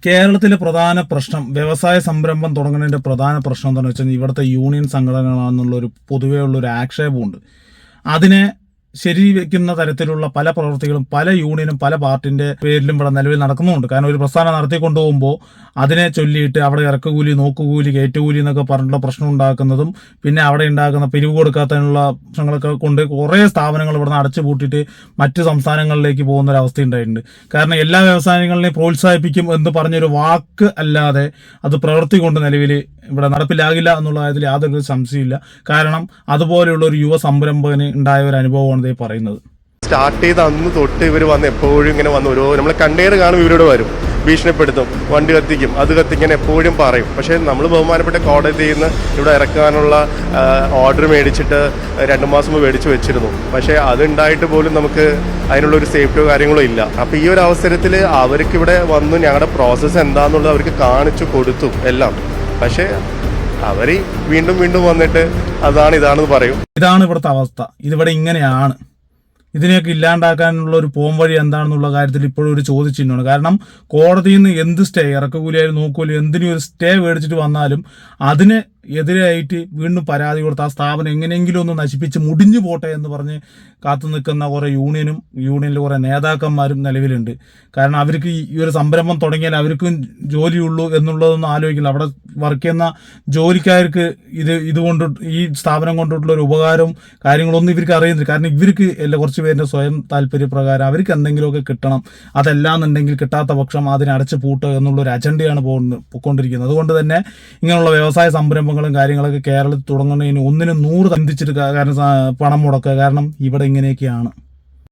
കേരളത്തിലെ പ്രധാന പ്രശ്നം വ്യവസായ സംരംഭം തുടങ്ങുന്നതിന്റെ പ്രധാന പ്രശ്നം എന്താണെന്ന് വെച്ചാൽ ഇവിടുത്തെ യൂണിയൻ സംഘടനകളാണെന്നുള്ള ഒരു പൊതുവേ ഉള്ളൊരു ആക്ഷേപമുണ്ട്. അതിനെ ശരിവെക്കുന്ന തരത്തിലുള്ള പല പ്രവൃത്തികളും പല യൂണിയനും പല പാർട്ടിന്റെ പേരിലും ഇവിടെ നിലവിൽ നടക്കുന്നുണ്ട്. കാരണം ഒരു പ്രസ്ഥാനം നടത്തിക്കൊണ്ടുപോകുമ്പോൾ അതിനെ ചൊല്ലിയിട്ട് അവിടെ ഇറക്കുകൂലി, നോക്കുകൂലി, കയറ്റുകൂലി എന്നൊക്കെ പറഞ്ഞിട്ടുള്ള പ്രശ്നം ഉണ്ടാക്കുന്നതും പിന്നെ അവിടെ ഉണ്ടാക്കുന്ന പിരിവ് കൊടുക്കാത്തതിനുള്ള പ്രശ്നങ്ങളൊക്കെ കൊണ്ട് കുറേ സ്ഥാപനങ്ങൾ ഇവിടെ നിന്ന് അടച്ചു പൂട്ടിയിട്ട് മറ്റ് സംസ്ഥാനങ്ങളിലേക്ക് പോകുന്ന ഒരു അവസ്ഥ ഉണ്ടായിട്ടുണ്ട്. കാരണം എല്ലാ വ്യവസായങ്ങളെയും പ്രോത്സാഹിപ്പിക്കും എന്ന് പറഞ്ഞൊരു വാക്ക് അല്ലാതെ അത് പ്രവൃത്തി കൊണ്ട് നിലവിൽ ഇവിടെ നടപ്പിലാകില്ല എന്നുള്ള കാര്യത്തിൽ യാതൊരു സംശയമില്ല. കാരണം അതുപോലെയുള്ള ഒരു യുവ സംരംഭകന് ഉണ്ടായ ഒരു അനുഭവമാണ് ഇതേ പറയുന്നത്. സ്റ്റാർട്ട് ചെയ്ത് അന്ന് തൊട്ട് ഇവർ വന്ന് എപ്പോഴും ഇങ്ങനെ വന്ന് ഓരോ നമ്മൾ കണ്ടെയ്നർ കാണും ഇവരോട് വരും, ഭീഷണിപ്പെടുത്തും, വണ്ടി കത്തിക്കും, അത് കത്തിക്കാൻ എപ്പോഴും പറയും. പക്ഷേ നമ്മൾ ബഹുമാനപ്പെട്ട കോടതിയിൽ നിന്ന് ഇവിടെ ഇറക്കാനുള്ള ഓർഡർ മേടിച്ചിട്ട് 2 മാസം മേടിച്ച് വെച്ചിരുന്നു. പക്ഷേ അതുണ്ടായിട്ട് പോലും നമുക്ക് അതിനുള്ളൊരു സേഫ്റ്റിയോ കാര്യങ്ങളോ ഇല്ല. അപ്പോൾ ഈ ഒരു അവസരത്തിൽ അവർക്ക് ഇവിടെ വന്നു ഞങ്ങളുടെ പ്രോസസ്സ് എന്താണെന്നുള്ളത് അവർക്ക് കാണിച്ചു കൊടുത്തു എല്ലാം. പക്ഷേ അവർ വീണ്ടും വീണ്ടും വന്നിട്ട് ഇതാണെന്ന് പറയും. ഇതാണ് ഇവിടുത്തെ അവസ്ഥ. ഇതിവിടെ ഇങ്ങനെയാണ്. ഇതിനെയൊക്കെ ഇല്ലാണ്ടാക്കാനുള്ള ഒരു പോംവഴി എന്താണെന്നുള്ള കാര്യത്തിൽ ഇപ്പോഴും ഒരു ചോദ്യചിഹ്നമാണ്. കാരണം കോടതിയിൽ നിന്ന് എന്ത് സ്റ്റേ, ഇറക്കുകൂലിയായാലും നോക്കൂലി എന്തിനും ഒരു സ്റ്റേ മേടിച്ചിട്ട് വന്നാലും അതിന് എതിരായിട്ട് വീണ്ടും പരാതി കൊടുത്ത് ആ സ്ഥാപനം എങ്ങനെയെങ്കിലും ഒന്ന് നശിപ്പിച്ച് മുടിഞ്ഞു പോട്ടെ എന്ന് പറഞ്ഞ് കാത്തു നിൽക്കുന്ന കുറേ യൂണിയനിൽ കുറേ നേതാക്കന്മാരും നിലവിലുണ്ട്. കാരണം അവർക്ക് ഈ ഒരു സംരംഭം തുടങ്ങിയാൽ അവർക്കും ജോലിയുള്ളൂ എന്നുള്ളതൊന്നും ആലോചിക്കില്ല. അവിടെ വർക്ക് ചെയ്യുന്ന ജോലിക്കാർക്ക് ഇതുകൊണ്ട് ഈ സ്ഥാപനം കൊണ്ടിട്ടുള്ള ഒരു ഉപകാരവും കാര്യങ്ങളൊന്നും ഇവർക്ക് അറിയുന്നില്ല. കാരണം ഇവർക്ക് കുറച്ച് പേരുടെ സ്വയം താല്പര്യപ്രകാരം അവർക്ക് എന്തെങ്കിലുമൊക്കെ കിട്ടണം. അതല്ലാന്നുണ്ടെങ്കിൽ കിട്ടാത്ത പക്ഷം അതിനെ അടച്ചു പൂട്ടുക എന്നുള്ളൊരു അജണ്ടയാണ് പോയിക്കൊണ്ടിരിക്കുന്നത്. അതുകൊണ്ട് തന്നെ ഇങ്ങനെയുള്ള വ്യവസായ സംരംഭങ്ങളും കാര്യങ്ങളൊക്കെ കേരളത്തിൽ തുടങ്ങുന്നതിന് 100 ചിന്തിച്ചിട്ട് കാരണം പണം മുടക്കുക. കാരണം ഇവിടെ ഇങ്ങനെയൊക്കെയാണ്.